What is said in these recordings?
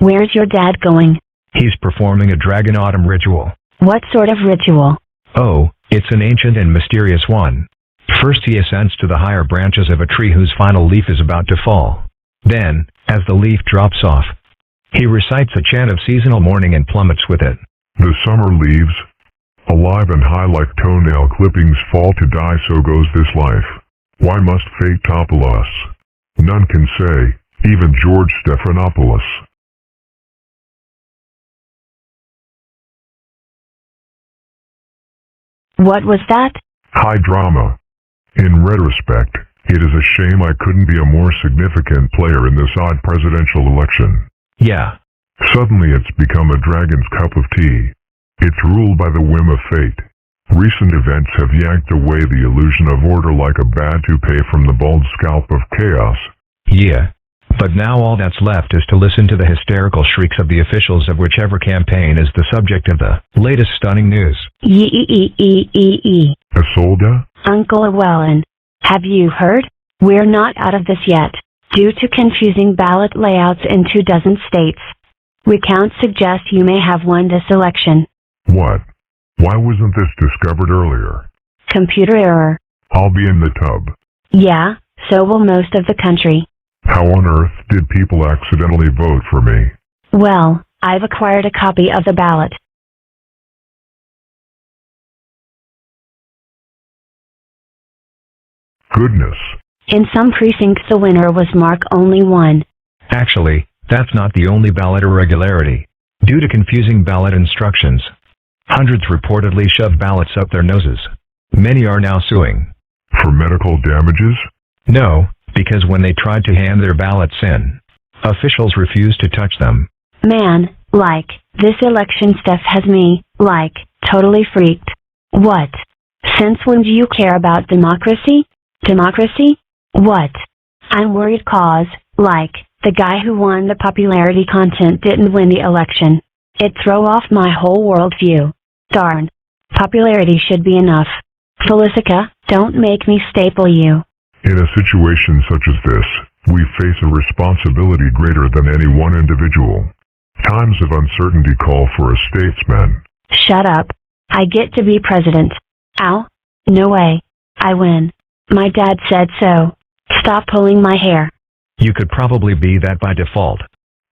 Where's your dad going? He's performing a dragon autumn ritual. What sort of ritual? Oh, it's an ancient and mysterious one. First he ascends to the higher branches of a tree whose final leaf is about to fall. Then, as the leaf drops off, he recites a chant of seasonal mourning and plummets with it. The summer leaves, alive and high like toenail clippings, fall to die, so goes this life. Why must fate topple us? None can say, even George Stephanopoulos. What was that? High drama. In retrospect, it is a shame I couldn't be a more significant player in this odd presidential election. Yeah. Suddenly it's become a dragon's cup of tea. It's ruled by the whim of fate. Recent events have yanked away the illusion of order like a bad toupee from the bald scalp of chaos. Yeah. But now all that's left is to listen to the hysterical shrieks of the officials of whichever campaign is the subject of the latest stunning news. Yee. Isolde? Uncle Llewellyn, have you heard? We're not out of this yet. Due to confusing ballot layouts in 24 states, recounts suggest you may have won this election. What? Why wasn't this discovered earlier? Computer error. I'll be in the tub. Yeah, so will most of the country. How on earth did people accidentally vote for me? Well, I've acquired a copy of the ballot. Goodness. In some precincts the winner was mark only 1. Actually, that's not the only ballot irregularity. Due to confusing ballot instructions, hundreds reportedly shoved ballots up their noses. Many are now suing. For medical damages? No, because when they tried to hand their ballots in, officials refused to touch them. Man, this election stuff has me, totally freaked. What? Since when do you care about democracy? Democracy? What? I'm worried cause, the guy who won the popularity contest didn't win the election. It'd throw off my whole worldview. Darn. Popularity should be enough. Felicica, don't make me staple you. In a situation such as this, we face a responsibility greater than any one individual. Times of uncertainty call for a statesman. Shut up. I get to be president. Ow. No way. I win. My dad said so. Stop pulling my hair. You could probably be that by default.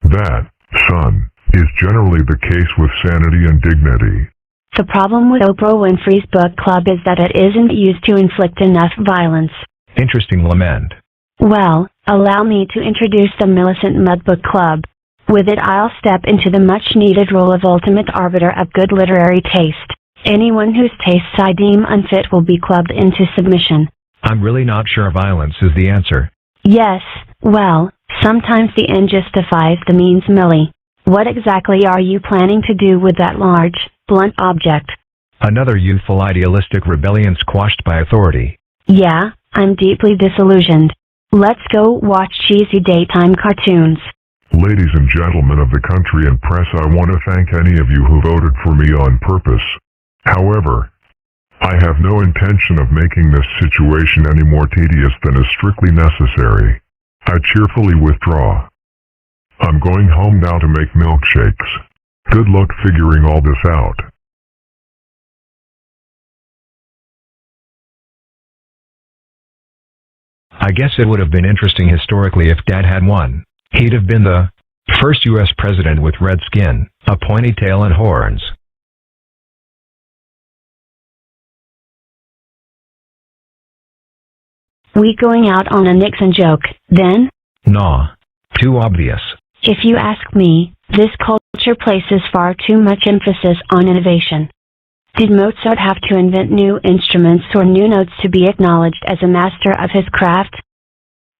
That, son, is generally the case with sanity and dignity. The problem with Oprah Winfrey's book club is that it isn't used to inflict enough violence. Interesting lament. Well, allow me to introduce the Millicent Mud Book Club. With it I'll step into the much-needed role of ultimate arbiter of good literary taste. Anyone whose tastes I deem unfit will be clubbed into submission. I'm really not sure violence is the answer. Yes, well, sometimes the end justifies the means, Millie. What exactly are you planning to do with that large, blunt object? Another youthful idealistic rebellion squashed by authority. Yeah, I'm deeply disillusioned. Let's go watch cheesy daytime cartoons. Ladies and gentlemen of the country and press, I want to thank any of you who voted for me on purpose. However, I have no intention of making this situation any more tedious than is strictly necessary. I cheerfully withdraw. I'm going home now to make milkshakes. Good luck figuring all this out. I guess it would have been interesting historically if Dad had won. He'd have been the first U.S. president with red skin, a pointy tail and horns. We going out on a Nixon joke, then? Nah. Too obvious. If you ask me, this culture places far too much emphasis on innovation. Did Mozart have to invent new instruments or new notes to be acknowledged as a master of his craft?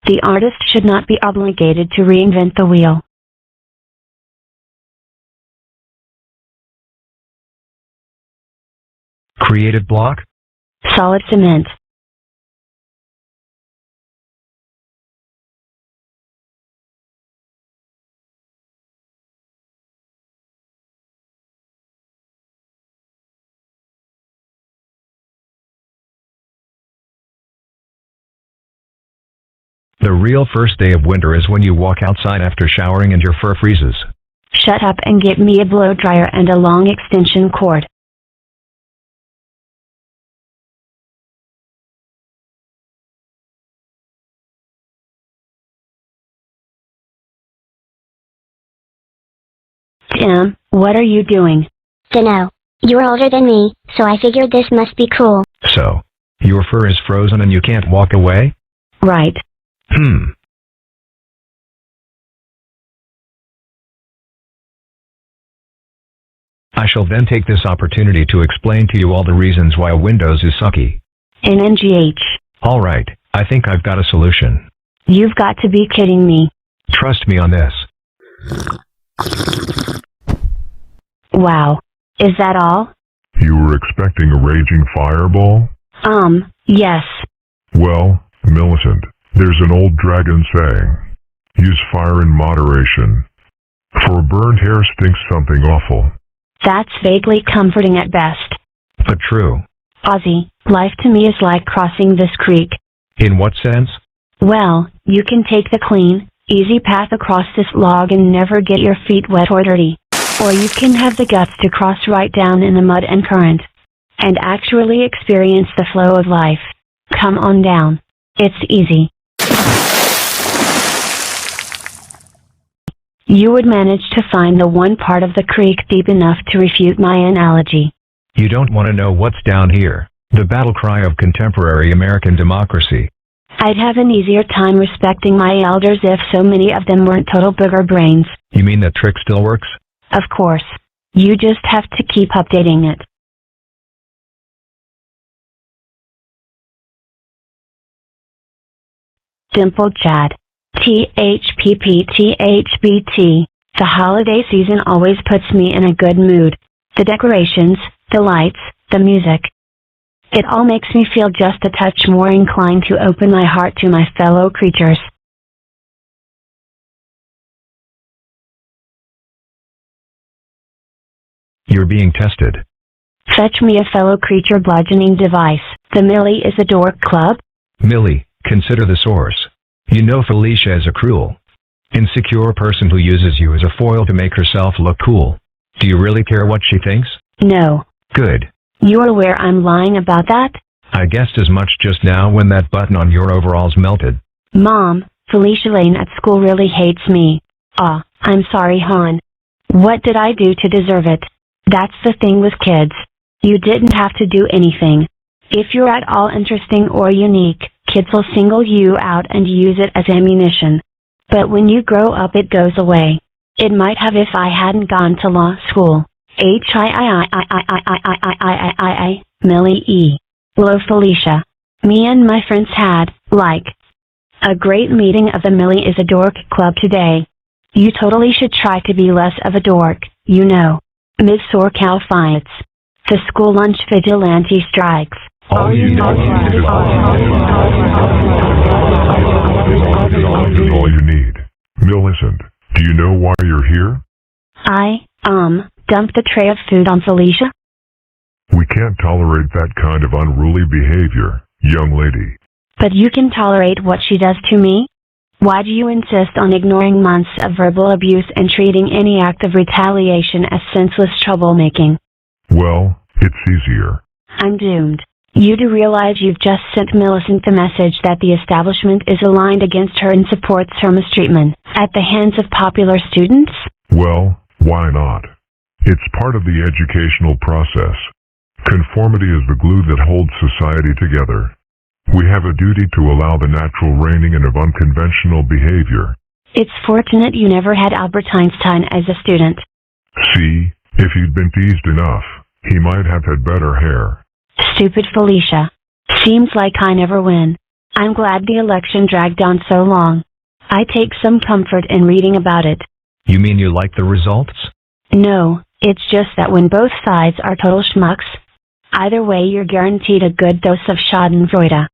The artist should not be obligated to reinvent the wheel. Creative block? Solid cement. The real first day of winter is when you walk outside after showering and your fur freezes. Shut up and get me a blow dryer and a long extension cord. Tim, what are you doing? Dunno. You're older than me, so I figured this must be cool. So, your fur is frozen and you can't walk away? Right. I shall then take this opportunity to explain to you all the reasons why Windows is sucky. NNGH. Alright, I think I've got a solution. You've got to be kidding me. Trust me on this. Wow. Is that all? You were expecting a raging fireball? Yes. Well, Millicent, there's an old dragon saying, use fire in moderation. For burned hair stinks something awful. That's vaguely comforting at best. But true. Ozzy, life to me is like crossing this creek. In what sense? Well, you can take the clean, easy path across this log and never get your feet wet or dirty. Or you can have the guts to cross right down in the mud and current. And actually experience the flow of life. Come on down. It's easy. You would manage to find the one part of the creek deep enough to refute my analogy. You don't want to know what's down here. The battle cry of contemporary American democracy. I'd have an easier time respecting my elders if so many of them weren't total booger brains. You mean that trick still works? Of course. You just have to keep updating it. Dimple Chad. THPPTHBT. The holiday season always puts me in a good mood. The decorations, the lights, the music. It all makes me feel just a touch more inclined to open my heart to my fellow creatures. You're being tested. Fetch me a fellow creature bludgeoning device. The Millie is a dork club? Millie, consider the source. You know Felicia is a cruel, insecure person who uses you as a foil to make herself look cool. Do you really care what she thinks? No. Good. You're aware I'm lying about that? I guessed as much just now when that button on your overalls melted. Mom, Felicia Lane at school really hates me. I'm sorry, hon. What did I do to deserve it? That's the thing with kids. You didn't have to do anything. If you're at all interesting or unique, kids will single you out and use it as ammunition. But when you grow up it goes away. It might have if I hadn't gone to law school. Millie E. Hello Felicia. Me and my friends had, a great meeting of the Millie is a dork club today. You totally should try to be less of a dork, you know. Ms. Sorcal fights. The school lunch vigilante strikes. All you need is all you need. Millicent, do you know why you're here? I, dumped the tray of food on Felicia? We can't tolerate that kind of unruly behavior, young lady. But you can tolerate what she does to me? Why do you insist on ignoring months of verbal abuse and treating any act of retaliation as senseless troublemaking? Well, it's easier. I'm doomed. You do realize you've just sent Millicent the message that the establishment is aligned against her and supports her mistreatment at the hands of popular students? Well, why not? It's part of the educational process. Conformity is the glue that holds society together. We have a duty to allow the natural reining in of unconventional behavior. It's fortunate you never had Albert Einstein as a student. See, if he'd been teased enough, he might have had better hair. Stupid Felicia. Seems like I never win. I'm glad the election dragged on so long. I take some comfort in reading about it. You mean you like the results? No, it's just that when both sides are total schmucks, either way you're guaranteed a good dose of schadenfreude.